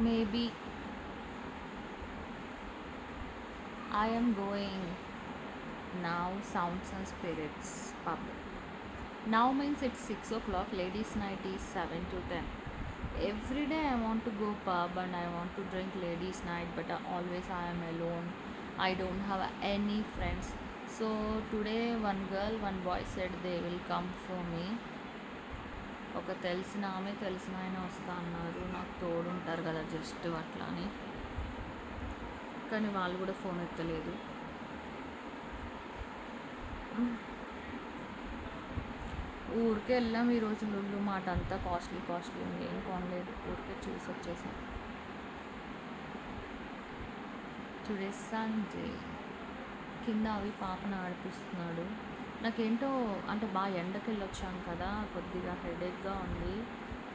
Maybe I am going now. Sounds and Spirits pub. Now means it's 6 o'clock. Ladies' night is 7 to 10. Every day I want to go pub and I want to drink ladies' night, but always I am alone. I don't have any friends. So today one girl, one boy said they will come for me. ఒక తెలిసిన ఆమె తెలిసిన ఆయన వస్తా అన్నారు, నాకు తోడు ఉంటారు కదా జస్ట్ అట్లా అని. కానీ వాళ్ళు కూడా ఫోన్ ఎత్తలేదు. ఊరికే వెళ్ళాం ఈరోజు. లుల్లు మాట అంతా కాస్ట్లీ కాస్ట్లీ ఉంది, ఏం కొనలేదు, ఊరికే చూసి వచ్చేసాం. Today Sunday. కింద అవి పాపను ఆడిపిస్తున్నాడు. నాకేంటో అంటే బాగా ఎండకి వెళ్ళొచ్చాను కదా, కొద్దిగా హెడేక్గా ఉంది,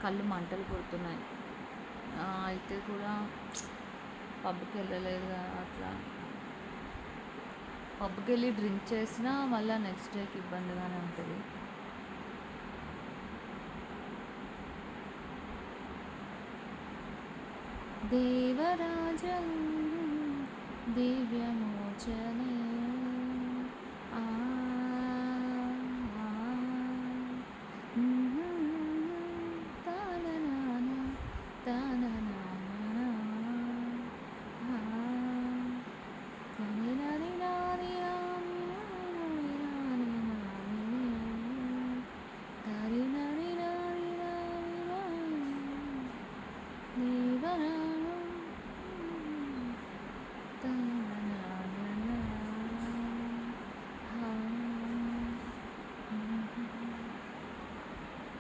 కళ్ళు మంటలు పుడుతున్నాయి. అయితే కూడా పబ్కి వెళ్ళలేదు కదా అట్లా. పబ్కి వెళ్ళి డ్రింక్ చేసినా మళ్ళీ నెక్స్ట్ డేకి ఇబ్బందిగానే ఉంటుంది. దేవరాజం దివ్యమోచన